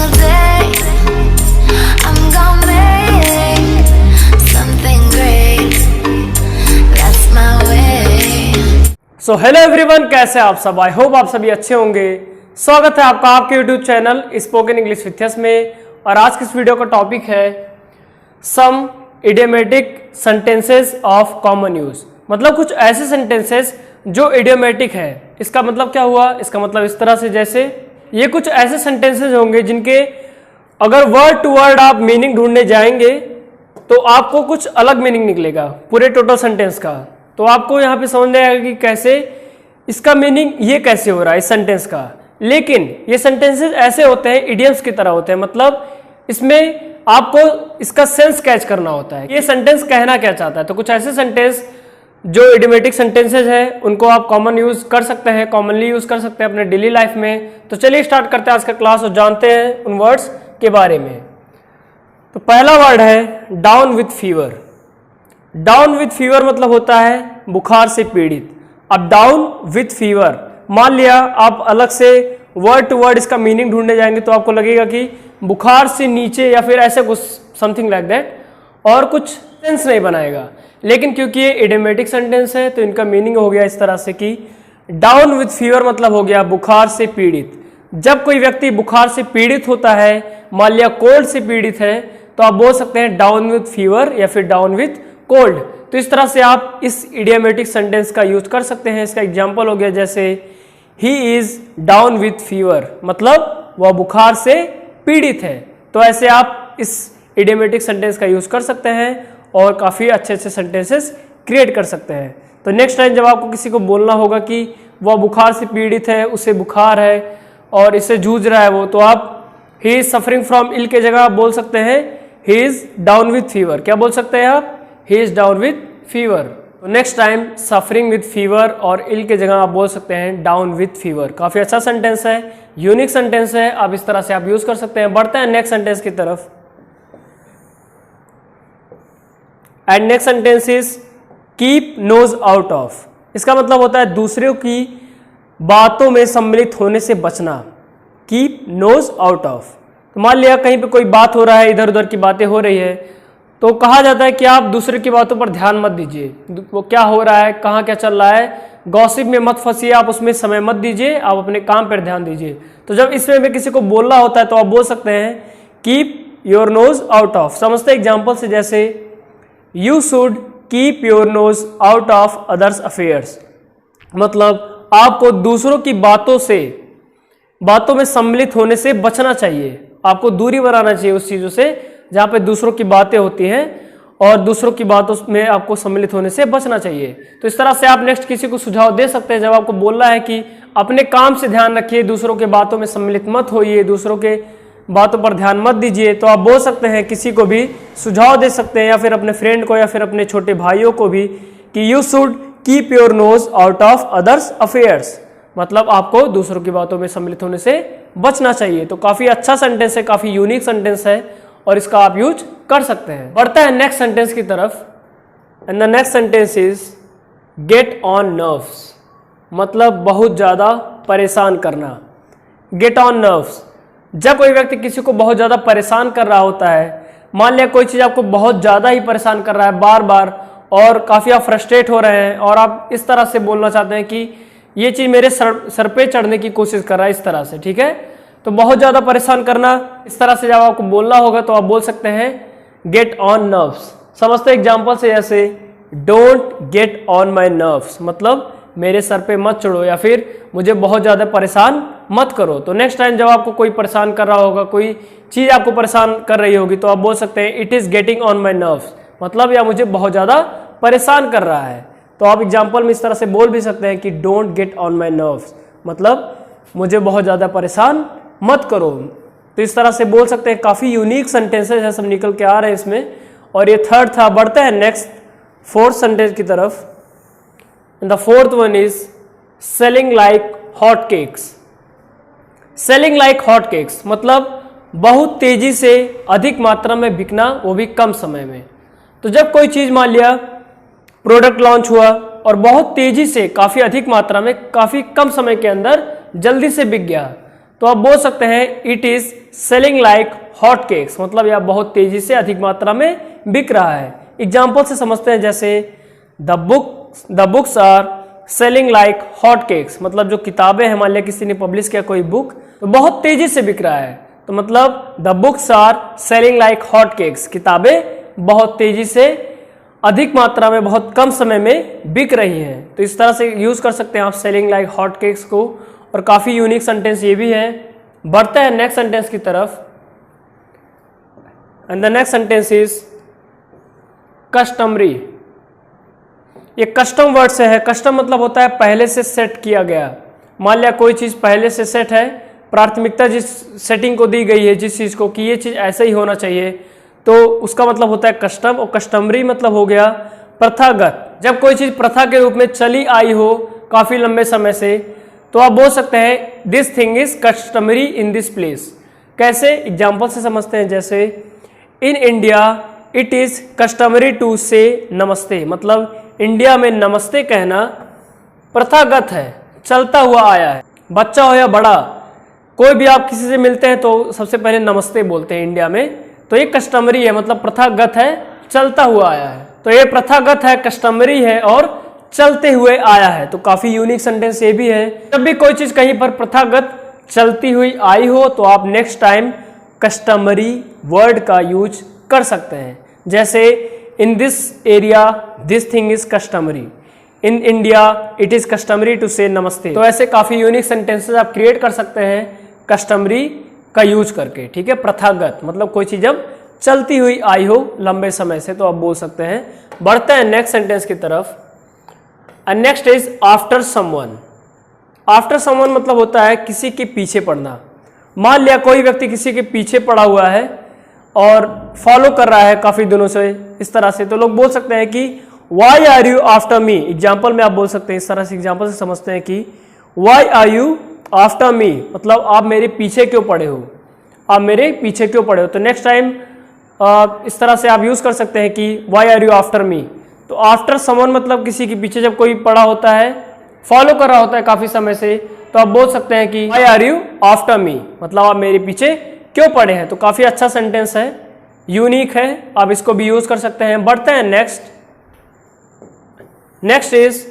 single day. I'm gonna make something great. That's my way. So hello everyone, कैसे आप सब? I hope आप सभी अच्छे होंगे। स्वागत है आपका आपके YouTube channel spoken English with yes में। और आज की इस वीडियो का टॉपिक है some idiomatic sentences of common use. मतलब कुछ ऐसे सेंटेंसेस जो इडियोमेटिक है। इसका मतलब क्या हुआ? इसका मतलब इस तरह से, जैसे ये कुछ ऐसे सेंटेंसेस होंगे जिनके अगर वर्ड टू वर्ड आप मीनिंग ढूंढने जाएंगे तो आपको कुछ अलग मीनिंग निकलेगा पूरे टोटल सेंटेंस का। तो आपको यहाँ पे समझ में आएगा कि कैसे इसका मीनिंग ये कैसे हो रहा है इस सेंटेंस का। लेकिन ये सेंटेंसेस ऐसे होते हैं, इडियम्स की तरह होते हैं। मतलब इसमें आपको इसका सेंस कैच करना होता है, ये सेंटेंस कहना क्या चाहता है। तो कुछ ऐसे सेंटेंस जो इडियोमेटिक सेंटेंसेज हैं उनको आप कॉमन यूज कर सकते हैं, कॉमनली यूज कर सकते हैं अपने डेली लाइफ में। तो चलिए स्टार्ट करते हैं आज का क्लास और जानते हैं उन वर्ड्स के बारे में। तो पहला वर्ड है down with fever. Down with fever मतलब होता है बुखार से पीड़ित। अब डाउन विथ फीवर, मान लिया आप अलग से वर्ड टू वर्ड इसका मीनिंग ढूंढने जाएंगे तो आपको लगेगा कि बुखार से नीचे या फिर ऐसे कुछ समथिंग लाइक दैट, और कुछ सेंस नहीं बनाएगा। लेकिन क्योंकि ये इडियोमेटिक सेंटेंस है तो इनका मीनिंग हो गया इस तरह से कि डाउन विथ फीवर मतलब हो गया बुखार से पीड़ित। जब कोई व्यक्ति बुखार से पीड़ित होता है, मान लिया कोल्ड से पीड़ित है, तो आप बोल सकते हैं डाउन विथ फीवर या फिर डाउन विथ कोल्ड। तो इस तरह से आप इस इडियोमेटिक सेंटेंस का यूज कर सकते हैं। इसका एग्जांपल हो गया जैसे he is down with fever, मतलब वह बुखार से पीड़ित है। तो ऐसे आप इस इडियोमेटिक सेंटेंस का यूज कर सकते हैं और काफ़ी अच्छे अच्छे सेंटेंसेस क्रिएट कर सकते हैं। तो नेक्स्ट टाइम जब आपको किसी को बोलना होगा कि वह बुखार से पीड़ित है, उसे बुखार है और इससे जूझ रहा है वो, तो आप he is suffering from ill के जगह आप बोल सकते हैं he is down with fever. क्या बोल सकते हैं आप? He is down with fever. तो next time suffering with fever और इल के जगह आप बोल सकते हैं डाउन विथ फीवर। काफ़ी अच्छा सेंटेंस है, यूनिक सेंटेंस है। अब इस तरह से आप यूज कर सकते हैं। बढ़ते हैं नेक्स्ट सेंटेंस की तरफ। And next sentence is keep nose out of. इसका मतलब होता है दूसरों की बातों में सम्मिलित होने से बचना। Keep nose out of. तो मान लिया कहीं पे कोई बात हो रहा है, इधर उधर की बातें हो रही है, तो कहा जाता है कि आप दूसरे की बातों पर ध्यान मत दीजिए। वो क्या हो रहा है, कहाँ क्या चल रहा है, गॉसिप में मत फंसिए, आप उसमें समय मत दीजिए, आप अपने काम पर ध्यान दीजिए। तो जब इसमें में किसी को बोलना होता है तो आप बोल सकते हैं keep your nose out of. समझते एग्जाम्पल से, जैसे you should keep your nose out of others affairs. मतलब आपको दूसरों की बातों में सम्मिलित होने से बचना चाहिए। आपको दूरी बनाना चाहिए उस चीज़ों से जहाँ पे दूसरों की बातें होती हैं, और दूसरों की बातों में आपको सम्मिलित होने से बचना चाहिए। तो इस तरह से आप नेक्स्ट किसी को सुझाव दे सकते हैं जब आपको बोलना है कि अपने काम से ध्यान रखिए, दूसरों के बातों में सम्मिलित मत होइए, दूसरों के बातों पर ध्यान मत दीजिए। तो आप बोल सकते हैं, किसी को भी सुझाव दे सकते हैं, या फिर अपने फ्रेंड को या फिर अपने छोटे भाइयों को भी, कि you should keep your nose out of others affairs. मतलब आपको दूसरों की बातों में सम्मिलित होने से बचना चाहिए। तो काफ़ी अच्छा सेंटेंस है, काफ़ी यूनिक सेंटेंस है और इसका आप यूज कर सकते हैं। बढ़ते हैं नेक्स्ट सेंटेंस की तरफ। And the next sentence is get on nerves. मतलब बहुत ज़्यादा परेशान करना। गेट ऑन नर्व्स, जब कोई व्यक्ति किसी को बहुत ज़्यादा परेशान कर रहा होता है, मान लिया कोई चीज़ आपको बहुत ज़्यादा ही परेशान कर रहा है बार बार, और काफ़ी आप फ्रस्ट्रेट हो रहे हैं, और आप इस तरह से बोलना चाहते हैं कि ये चीज़ मेरे सर पे चढ़ने की कोशिश कर रहा है, इस तरह से, ठीक है। तो बहुत ज़्यादा परेशान करना, इस तरह से जब आपको बोलना होगा तो आप बोल सकते हैं गेट ऑन नर्व्स। समझते एग्जाम्पल से, जैसे don't get on my nerves, मतलब मेरे सर पे मत चढ़ो या फिर मुझे बहुत ज़्यादा परेशान मत करो। तो नेक्स्ट टाइम जब आपको कोई परेशान कर रहा होगा, कोई चीज़ आपको परेशान कर रही होगी, तो आप बोल सकते हैं it is getting on my nerves, मतलब या मुझे बहुत ज़्यादा परेशान कर रहा है। तो आप एग्जाम्पल में इस तरह से बोल भी सकते हैं कि don't get on my nerves, मतलब मुझे बहुत ज़्यादा परेशान मत करो। तो इस तरह से बोल सकते हैं। काफ़ी यूनिक सेंटेंसेस है, सब निकल के आ रहे हैं इसमें। और ये थर्ड था। बढ़ते हैं नेक्स्ट फोर्थ सेंटेंस की तरफ। And the fourth one is selling like hot cakes. Selling like hot cakes मतलब बहुत तेजी से अधिक मात्रा में बिकना, वो भी कम समय में। तो जब कोई चीज़ मान लिया प्रोडक्ट लॉन्च हुआ और बहुत तेजी से, काफ़ी अधिक मात्रा में, काफ़ी कम समय के अंदर जल्दी से बिक गया, तो आप बोल सकते हैं it is selling like hot cakes, मतलब यह बहुत तेजी से अधिक मात्रा में बिक रहा है। एग्जाम्पल से समझते हैं, जैसे the books are selling like hot cakes, मतलब जो किताबें हैं, मान लिया किसी ने पब्लिश किया कोई बुक तो बहुत तेजी से बिक रहा है, तो मतलब the books are selling like hot cakes, किताबें बहुत तेजी से अधिक मात्रा में बहुत कम समय में बिक रही हैं। तो इस तरह से यूज कर सकते हैं आप सेलिंग लाइक हॉट केक्स को, और काफी यूनिक सेंटेंस ये भी है। बढ़ते हैं नेक्स्ट सेंटेंस की तरफ, and the next sentence is customary. ये कस्टम वर्ड से है। कस्टम मतलब होता है पहले से सेट किया गया। मान लिया कोई चीज पहले से सेट है, प्राथमिकता जिस सेटिंग को दी गई है जिस चीज को कि ये चीज ऐसे ही होना चाहिए, तो उसका मतलब होता है कस्टम। और कस्टमरी मतलब हो गया प्रथागत। जब कोई चीज प्रथा के रूप में चली आई हो काफी लंबे समय से, तो आप बोल सकते हैं this thing is customary in this place. कैसे? एग्जाम्पल से समझते हैं, जैसे in India it is customary to say namaste, मतलब इंडिया में नमस्ते कहना प्रथागत है, चलता हुआ आया है। बच्चा हो या बड़ा, कोई भी आप किसी से मिलते हैं तो सबसे पहले नमस्ते बोलते हैं इंडिया में, तो ये कस्टमरी है, मतलब प्रथागत है, चलता हुआ आया है। तो ये प्रथागत है, कस्टमरी है और चलते हुए आया है। तो काफी यूनिक सेंटेंस ये भी है। जब भी कोई चीज कहीं पर प्रथागत चलती हुई आई हो तो आप नेक्स्ट टाइम कस्टमरी वर्ड का यूज कर सकते हैं। जैसे in this area this thing is customary, in India it is customary to say namaste. तो ऐसे काफी यूनिक सेंटेंसेस आप क्रिएट कर सकते हैं कस्टमरी का यूज करके। ठीक है, प्रथागत मतलब कोई चीज जब चलती हुई आई हो लंबे समय से, तो आप बोल सकते हैं। बढ़ते हैं नेक्स्ट सेंटेंस की तरफ, and next is after someone. After someone मतलब होता है किसी के पीछे पड़ना। मान लिया कोई व्यक्ति किसी के पीछे पड़ा हुआ है और फॉलो कर रहा है काफी दिनों से इस तरह से, तो लोग बोल सकते हैं कि why are you after me. Example में आप बोल सकते हैं इस तरह से, एग्जाम्पल से समझते हैं कि why are you after me, मतलब आप मेरे पीछे क्यों पड़े हो, आप मेरे पीछे क्यों पड़े हो। तो नेक्स्ट टाइम इस तरह से आप यूज कर सकते हैं कि why are you after me. तो आफ्टर समवन मतलब किसी के पीछे जब कोई पड़ा होता है, फॉलो कर रहा होता है काफी समय से, तो आप बोल सकते हैं कि why are you after me, मतलब आप मेरे पीछे क्यों पड़े हैं। तो काफी अच्छा सेंटेंस है, यूनिक है, आप इसको भी यूज कर सकते हैं। बढ़ते हैं नेक्स्ट इज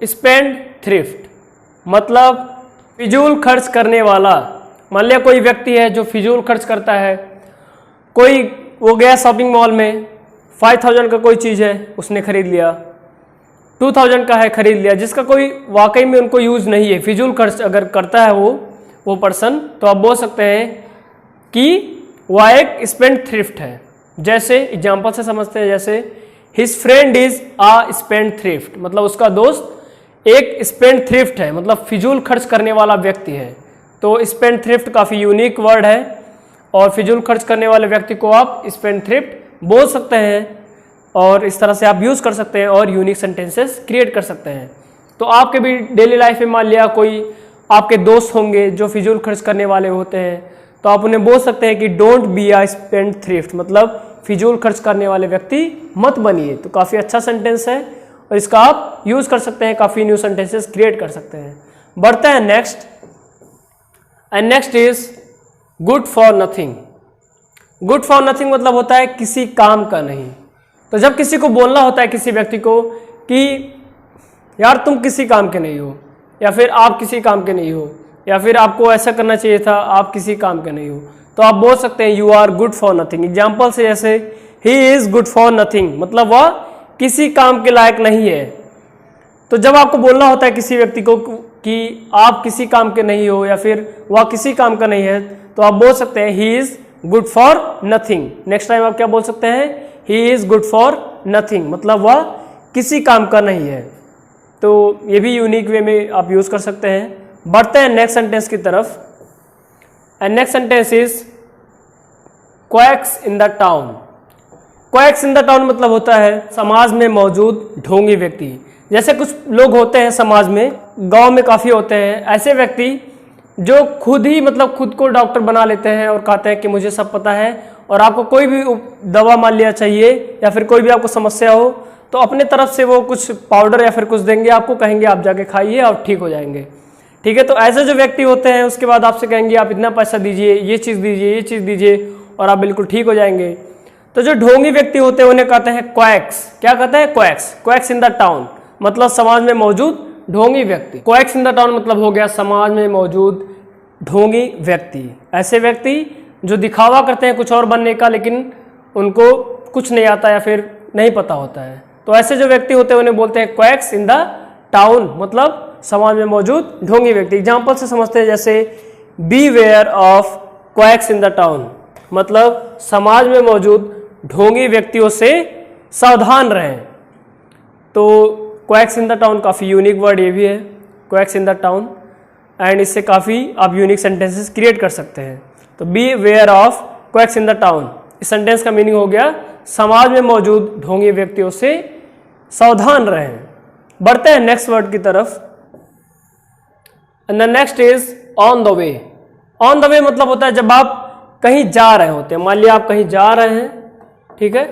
स्पेंड थ्रिफ्ट, मतलब फिजूल खर्च करने वाला। मान लिया कोई व्यक्ति है जो फिजूल खर्च करता है, कोई वो गया शॉपिंग मॉल में, 5000 का कोई चीज़ है उसने खरीद लिया, 2000 का है खरीद लिया, जिसका कोई वाकई में उनको यूज़ नहीं है। फिजूल खर्च अगर करता है वो पर्सन, तो आप बोल सकते हैं कि वह एक स्पेंड थ्रिफ्ट है। जैसे एग्जाम्पल से समझते हैं, जैसे his friend is a spendthrift, मतलब उसका दोस्त एक स्पेंड थ्रिफ्ट है, मतलब फिजूल खर्च करने वाला व्यक्ति है। तो स्पेंड थ्रिफ्ट काफ़ी यूनिक वर्ड है, और फिजूल खर्च करने वाले व्यक्ति को आप स्पेंड थ्रिफ्ट बोल सकते हैं, और इस तरह से आप यूज़ कर सकते हैं और यूनिक सेंटेंसेस क्रिएट कर सकते हैं। तो आपके भी डेली लाइफ में मान लिया कोई आपके दोस्त होंगे जो फिजूल खर्च करने वाले होते हैं, तो आप उन्हें बोल सकते हैं कि don't be a spendthrift, मतलब फिजूल खर्च करने वाले व्यक्ति मत बनिए। तो काफ़ी अच्छा सेंटेंस है और इसका आप यूज़ कर सकते हैं, काफ़ी न्यू सेंटेंसेस क्रिएट कर सकते हैं। बढ़ते हैं next, and next is good for nothing. Good for nothing मतलब होता है किसी काम का नहीं। तो जब किसी को बोलना होता है किसी व्यक्ति को कि यार तुम किसी काम के नहीं हो, या फिर आप किसी काम के नहीं हो, या फिर आपको ऐसा करना चाहिए था, आप किसी काम के नहीं हो, तो आप बोल सकते हैं you are good for nothing. Example से जैसे he is good for nothing, मतलब वह किसी काम के लायक नहीं है। तो जब आपको बोलना होता है किसी व्यक्ति को कि आप किसी काम के नहीं हो या फिर वह किसी काम का नहीं है, तो आप बोल सकते हैं he is good for nothing. Next time आप क्या बोल सकते हैं, he is good for nothing, मतलब वह किसी काम का नहीं है। तो ये भी यूनिक वे में आप यूज कर सकते हैं। बढ़ते हैं नेक्स्ट सेंटेंस की तरफ, and next sentence is quacks in the town. Quacks in the town मतलब होता है समाज में मौजूद ढोंगी व्यक्ति। जैसे कुछ लोग होते हैं समाज में, गांव में काफ़ी होते हैं ऐसे व्यक्ति जो खुद ही मतलब खुद को डॉक्टर बना लेते हैं और कहते हैं कि मुझे सब पता है, और आपको कोई भी दवा मान लिया चाहिए या फिर कोई भी आपको समस्या हो तो अपने तरफ से वो कुछ पाउडर या फिर कुछ देंगे, आपको कहेंगे आप जाके खाइए और ठीक हो जाएंगे। ठीक है। तो ऐसे जो व्यक्ति होते हैं उसके बाद आपसे कहेंगे आप इतना पैसा दीजिए, ये चीज़ दीजिए, ये चीज़ दीजिए और आप बिल्कुल ठीक हो जाएंगे। तो जो ढोंगी व्यक्ति होते हैं उन्हें कहते हैं क्वैक्स। क्या कहते हैं? Quacks. Quacks in the town मतलब समाज में मौजूद ढोंगी व्यक्ति। क्वैक्स इन द टाउन मतलब हो गया समाज में मौजूद ढोंगी व्यक्ति। ऐसे व्यक्ति जो दिखावा करते हैं कुछ और बनने का, लेकिन उनको कुछ नहीं आता या फिर नहीं पता होता है। तो ऐसे जो व्यक्ति होते हैं उन्हें बोलते हैं क्वैक्स इन द टाउन मतलब समाज में मौजूद ढोंगी व्यक्ति। एग्जाम्पल से समझते हैं, जैसे beware of quacks in the town मतलब समाज में मौजूद ढोंगी व्यक्तियों से सावधान रहें। तो क्वैक्स इन द टाउन काफ़ी यूनिक वर्ड ये भी है, quacks in the town, and इससे काफ़ी आप यूनिक सेंटेंसेस क्रिएट कर सकते हैं। तो beware of quacks in the town, इस सेंटेंस का मीनिंग हो गया समाज में मौजूद ढोंगी व्यक्तियों से सावधान रहें। बढ़ते हैं नेक्स्ट वर्ड की तरफ। And the next is on the way. On the way मतलब होता है जब आप कहीं जा रहे होते हैं। मान लिया आप कहीं जा रहे हैं, ठीक है,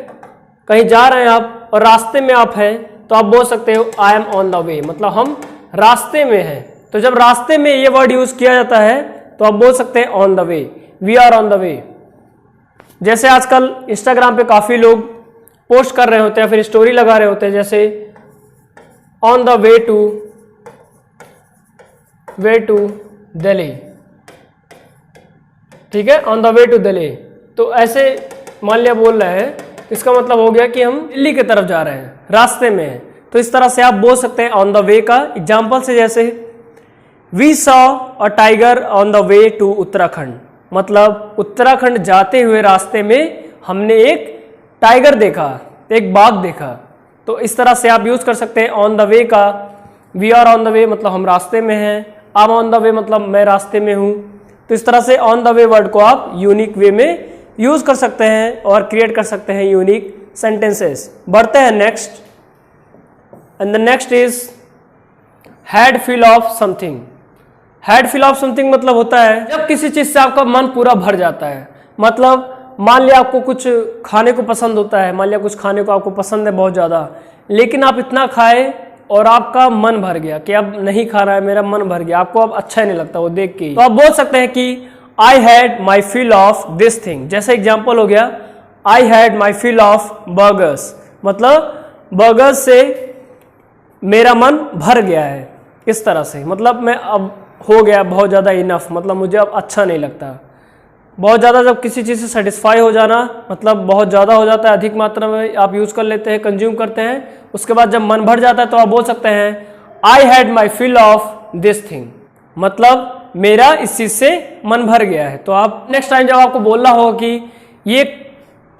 कहीं जा रहे हैं आप और रास्ते में आप हैं, तो आप बोल सकते हो आई एम ऑन द वे मतलब हम रास्ते में हैं। तो जब रास्ते में ये वर्ड यूज किया जाता है तो आप बोल सकते हैं on the way, we are on the way. जैसे आजकल इंस्टाग्राम पे काफ़ी लोग पोस्ट कर रहे होते हैं, फिर स्टोरी लगा रहे होते हैं, जैसे on the way to Delhi, ठीक है, on the way to Delhi. तो ऐसे मान लिया बोल रहे हैं, इसका मतलब हो गया कि हम दिल्ली की तरफ जा रहे हैं, रास्ते में हैं। तो इस तरह से आप बोल सकते हैं ऑन द वे का। एग्जाम्पल से जैसे we saw a tiger on the way to Uttarakhand मतलब उत्तराखंड जाते हुए रास्ते में हमने एक टाइगर देखा, एक बाघ देखा। तो इस तरह से आप यूज कर सकते हैं ऑन द वे का। We are on the way मतलब हम रास्ते में हैं, I am on the way मतलब मैं रास्ते में हूँ। तो इस तरह से ऑन द वे वर्ड को आप यूनिक वे में यूज कर सकते हैं और क्रिएट कर सकते हैं यूनिक सेंटेंसेस। बढ़ते हैं next, and the next is had feel of something. Had feel of something मतलब होता है जब किसी चीज से आपका मन पूरा भर जाता है। मतलब मान लिया आपको कुछ खाने को पसंद होता है, मान लिया कुछ खाने को आपको पसंद है बहुत ज़्यादा, लेकिन आप इतना खाए और आपका मन भर गया कि अब नहीं खा रहा है, मेरा मन भर गया, आपको अब अच्छा नहीं लगता वो देख के। तो आप बोल सकते हैं कि I had my feel of this thing. जैसे एग्जाम्पल हो गया I had my feel of burgers मतलब बर्गर्स से मेरा मन भर गया है। इस तरह से मतलब मैं अब हो गया बहुत ज़्यादा इनफ मतलब मुझे अब अच्छा नहीं लगता। बहुत ज़्यादा जब किसी चीज़ से सेटिस्फाई हो जाना मतलब बहुत ज़्यादा हो जाता है, अधिक मात्रा में आप यूज़ कर लेते हैं, कंज्यूम करते हैं, उसके बाद जब मन भर जाता है तो आप बोल सकते हैं I had my feel of this thing मतलब मेरा इस चीज़ से मन भर गया है। तो आप नेक्स्ट टाइम जब आपको बोलना होगा कि ये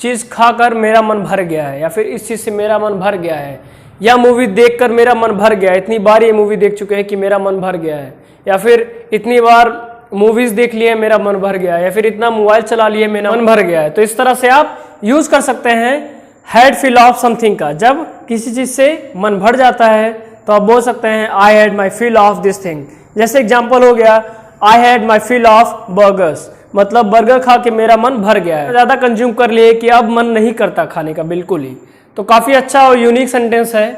चीज़ खाकर मेरा मन भर गया है, या फिर इस चीज़ से मेरा मन भर गया है, या मूवी देखकर मेरा मन भर गया है, इतनी बार ये मूवी देख चुके हैं कि मेरा मन भर गया है, या फिर इतनी बार मूवीज देख लिए मेरा मन भर गया है, या फिर इतना मोबाइल चला लिए मेरा मन भर गया है। तो इस तरह से आप यूज कर सकते हैं हैड फील ऑफ समथिंग का। जब किसी चीज से मन भर जाता है तो आप बोल सकते हैं I had my feel of this thing. जैसे एग्जाम्पल हो गया I had my feel of burgers मतलब बर्गर खा के मेरा मन भर गया है, ज्यादा कंज्यूम कर लिए कि अब मन नहीं करता खाने का बिल्कुल ही। तो काफी अच्छा और यूनिक सेंटेंस है।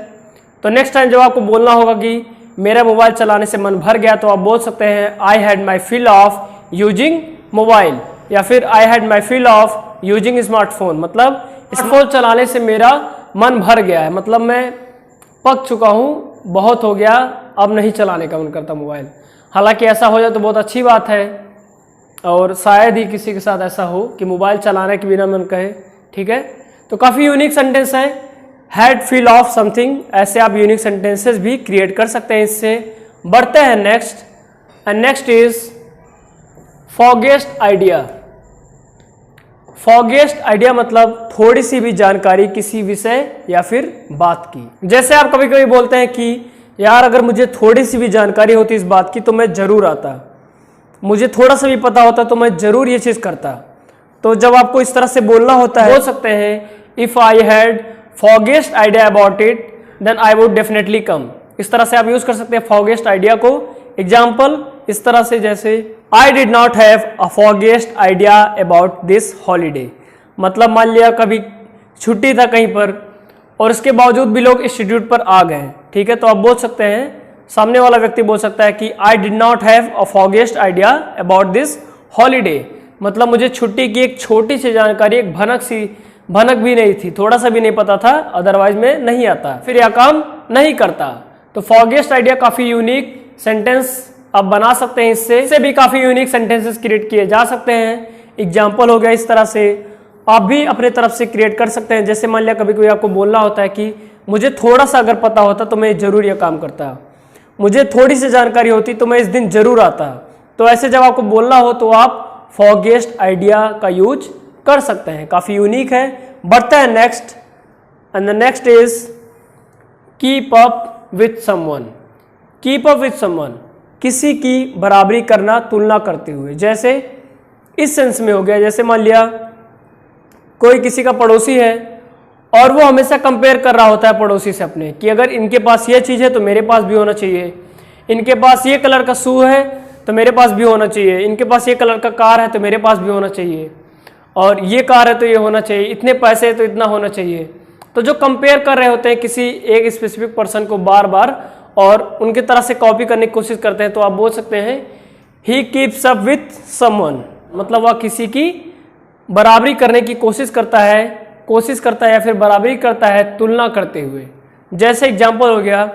तो नेक्स्ट टाइम जब आपको बोलना होगा कि मेरा मोबाइल चलाने से मन भर गया, तो आप बोल सकते हैं I had my feel of using mobile, या फिर I had my feel of using smartphone मतलब स्मार्टफोन चलाने से मेरा मन भर गया है मतलब मैं पक चुका हूँ, बहुत हो गया, अब नहीं चलाने का मन करता मोबाइल। हालांकि ऐसा हो जाए तो बहुत अच्छी बात है, और शायद ही किसी के साथ ऐसा हो कि मोबाइल चलाने के बिना मन कहे, ठीक है। तो काफ़ी यूनिक सेंटेंस है हैड फील ऑफ समथिंग। ऐसे आप यूनिक सेंटेंसेस भी क्रिएट कर सकते हैं इससे। बढ़ते हैं next, and next is foggiest idea. Foggiest idea मतलब थोड़ी सी भी जानकारी किसी विषय या फिर बात की। जैसे आप कभी कभी बोलते हैं कि यार अगर मुझे थोड़ी सी भी जानकारी होती इस बात की तो मैं जरूर आता, मुझे थोड़ा सा भी पता होता तो मैं जरूर ये चीज़ करता। तो जब आपको इस तरह से बोलना होता है बोल सकते हैं if I had foggiest idea about it then I would definitely come. इस तरह से आप यूज कर सकते हैं फॉगेस्ट आइडिया को। एग्जाम्पल इस तरह से जैसे I did not have a foggiest idea about this holiday मतलब मान लिया कभी छुट्टी था कहीं पर और इसके बावजूद भी लोग इंस्टीट्यूट पर आ गए, ठीक है। तो आप बोल सकते हैं सामने वाला व्यक्ति बोल सकता है कि I did not have a foggiest idea about this holiday, मतलब मुझे छुट्टी की एक छोटी सी जानकारी, एक भनक भी नहीं थी, थोड़ा सा भी नहीं पता था, अदरवाइज में नहीं आता, फिर यह काम नहीं करता। तो फॉगेस्ट आइडिया काफी यूनिक सेंटेंस आप बना सकते हैं, इससे भी काफी यूनिक सेंटेंसेस क्रिएट किए जा सकते हैं। एग्जाम्पल हो गया, इस तरह से आप भी अपने तरफ से क्रिएट कर सकते हैं। जैसे मान लिया कभी कोई आपको बोलना होता है कि मुझे थोड़ा सा अगर पता होता तो मैं जरूर यह काम करता, मुझे थोड़ी सी जानकारी होती तो मैं इस दिन जरूर आता। तो ऐसे जब आपको बोलना हो तो आप फॉरगेस्ट आइडिया का यूज कर सकते हैं, काफी यूनिक है। बढ़ते हैं next, and the next is keep up with someone. Keep up with someone, किसी की बराबरी करना, तुलना करते हुए। जैसे इस सेंस में हो गया, जैसे मान लिया कोई किसी का पड़ोसी है और वो हमेशा कंपेयर कर रहा होता है पड़ोसी से अपने, कि अगर इनके पास ये चीज़ है तो मेरे पास भी होना चाहिए, इनके पास ये कलर का शू है तो मेरे पास भी होना चाहिए, इनके पास ये कलर का कार है तो मेरे पास भी होना चाहिए, और ये कार है तो ये होना चाहिए, इतने पैसे है तो इतना होना चाहिए। तो जो कंपेयर कर रहे होते हैं किसी एक स्पेसिफिक पर्सन को बार बार और उनकी तरह से कॉपी करने की कोशिश करते हैं, तो आप बोल सकते हैं he keeps up with someone, मतलब वह किसी की बराबरी करने की कोशिश करता है या फिर बराबरी करता है तुलना करते हुए। जैसे एग्जाम्पल हो गया,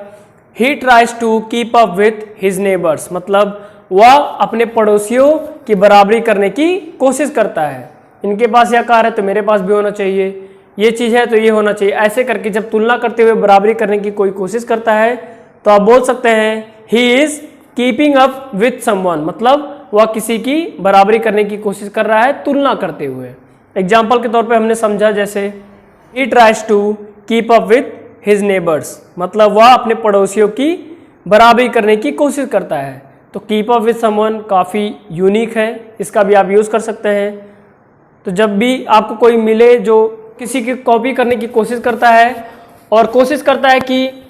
he tries to keep up with his neighbours, मतलब वह अपने पड़ोसियों की बराबरी करने की कोशिश करता है। इनके पास यह कार है तो मेरे पास भी होना चाहिए, ये चीज़ है तो ये होना चाहिए। ऐसे करके जब तुलना करते हुए बराबरी करने की कोई कोशिश करता है तो आप बोल सकते हैं he is keeping up with someone, मतलब वह किसी की बराबरी करने की कोशिश कर रहा है तुलना करते हुए। एग्जाम्पल के तौर पे हमने समझा, जैसे he tries to keep up with his neighbours, मतलब वह अपने पड़ोसियों की बराबरी करने की कोशिश करता है। तो कीप अप विथ समवन काफ़ी यूनिक है, इसका भी आप यूज़ कर सकते हैं। तो जब भी आपको कोई मिले जो किसी की कॉपी करने की कोशिश करता है और कोशिश करता है कि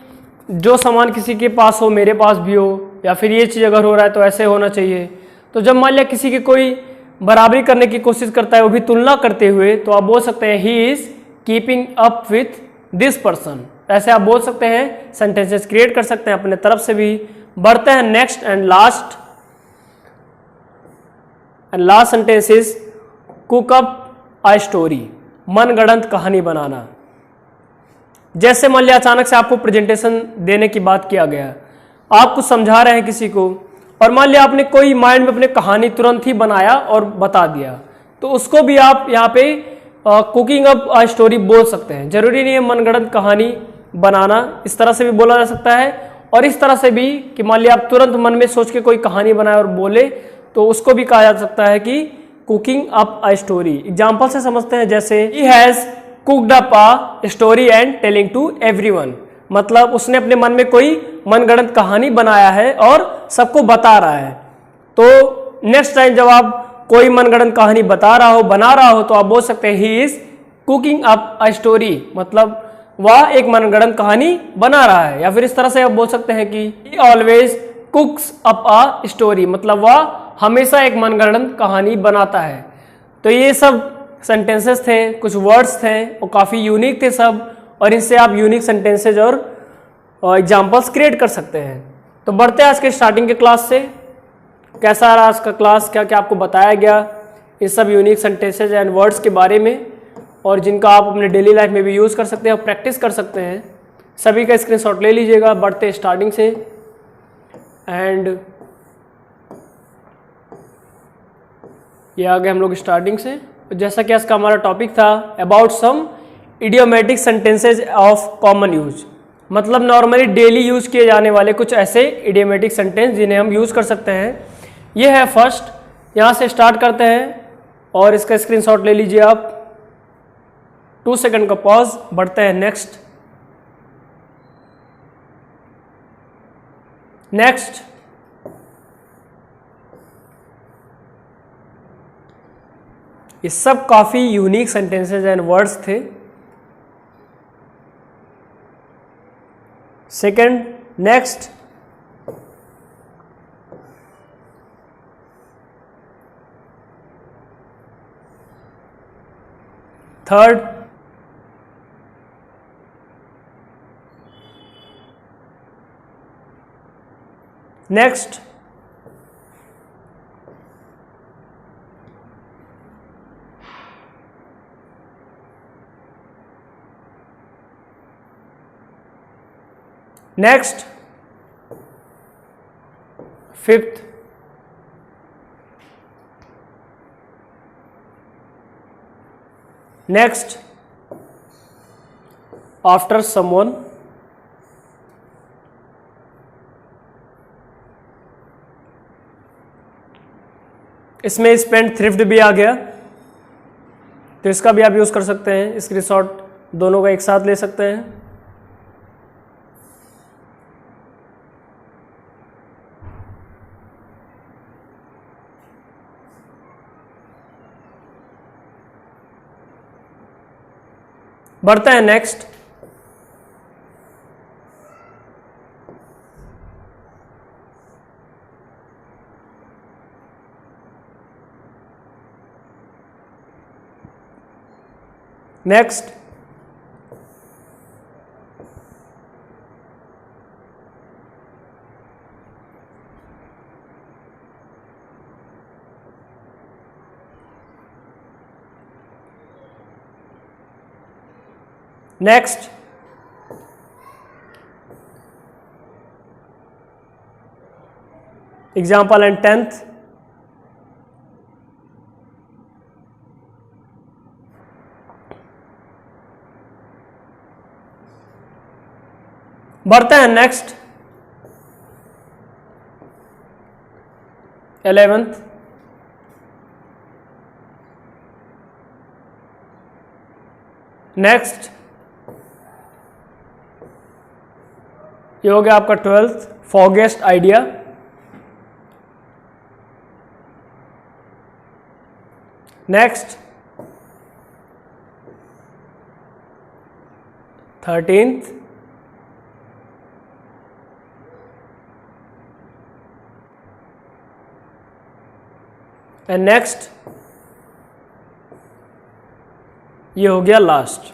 जो सामान किसी के पास हो मेरे पास भी हो, या फिर ये चीज़ अगर हो रहा है तो ऐसे होना चाहिए, तो जब मान लिया किसी की कोई बराबरी करने की कोशिश करता है वो भी तुलना करते हुए, तो आप बोल सकते हैं he is keeping up with this person. ऐसे आप बोल सकते हैं, सेंटेंसेस क्रिएट कर सकते हैं अपने तरफ से भी। बढ़ते हैं next and last sentence is cook up a story, मनगढ़ंत कहानी बनाना। जैसे मान लिया अचानक से आपको प्रेजेंटेशन देने की बात किया गया, आप कुछ समझा रहे हैं किसी को, और मान लिया आपने कोई माइंड में अपनी कहानी तुरंत ही बनाया और बता दिया, तो उसको भी आप यहाँ पे कुकिंग अप अ स्टोरी बोल सकते हैं। जरूरी नहीं है मनगढ़ंत कहानी बनाना, इस तरह से भी बोला जा सकता है, और इस तरह से भी कि मान लिया आप तुरंत मन में सोच के कोई कहानी बनाए और बोले, तो उसको भी कहा जा सकता है कि cooking up a story. Example से समझते हैं, जैसे he has cooked up a story and telling to everyone, मतलब उसने अपने मन में कोई मनगढ़ंत कहानी बनाया है और सबको बता रहा है। तो नेक्स्ट टाइम जब आप कोई मनगढ़ंत कहानी बता रहा हो, बना रहा हो, तो आप बोल सकते हैं he is cooking up a story, मतलब वह एक मनगढ़ंत कहानी बना रहा है। या फिर इस तरह से आप बोल सकते हैं कि ही ऑलवेज कुक्स अप अ स्टोरी, मतलब वह हमेशा एक मनगढ़ंत कहानी बनाता है। तो ये सब सेंटेंसेस थे, कुछ वर्ड्स थे और काफ़ी यूनिक थे सब, और इनसे आप यूनिक सेंटेंसेज और एग्जाम्पल्स क्रिएट कर सकते हैं। तो बढ़ते हैं आज के स्टार्टिंग के क्लास से। कैसा रहा आज का क्लास, क्या क्या आपको बताया गया इस सब यूनिक सेंटेंसेज एंड वर्ड्स के बारे में, और जिनका आप अपने डेली लाइफ में भी यूज़ कर सकते हैं और प्रैक्टिस कर सकते हैं। सभी का स्क्रीनशॉट ले लीजिएगा। बढ़ते स्टार्टिंग से, एंड ये आ गए हम लोग स्टार्टिंग से। जैसा कि आज का हमारा टॉपिक था about some idiomatic sentences of common use, मतलब नॉर्मली डेली यूज किए जाने वाले कुछ ऐसे इडियोमेटिक सेंटेंस जिन्हें हम यूज कर सकते हैं। ये है फर्स्ट, यहाँ से स्टार्ट करते हैं और इसका स्क्रीनशॉट ले लीजिए आप। 2 सेकंड का पॉज। बढ़ते हैं नेक्स्ट। ये सब काफी यूनिक सेंटेंसेज एंड वर्ड्स थे। Second, next, third, next, next, fifth, next, after someone, इसमें स्पेंड थ्रिफ्ट भी आ गया, तो इसका भी आप यूज कर सकते हैं, स्क्रीनशॉट दोनों का एक साथ ले सकते हैं। बढ़ते हैं next, next, next, example and 10th, बढ़ते हैं नेक्स्ट, 11th, नेक्स्ट, ये हो गया आपका 12th, foggiest idea, next, 13th, and next, ये हो गया लास्ट।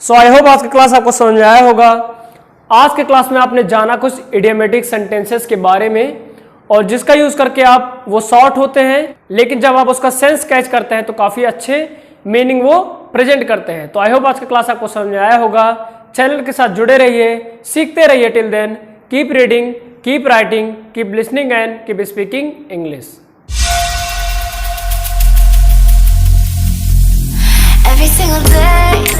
सो आई होप आज की क्लास आपको समझ में आया होगा। आज के क्लास में आपने जाना कुछ इडियोमेटिक सेंटेंसेस के बारे में, और जिसका यूज करके आप वो शॉर्ट होते हैं, लेकिन जब आप उसका सेंस कैच करते हैं तो काफी अच्छे मीनिंग वो प्रेजेंट करते हैं। तो आई होप आज की क्लास आपको समझ में आया होगा। चैनल के साथ जुड़े रहिए, सीखते रहिए। Till then keep reading, keep writing, keep listening and keep speaking English. Every single day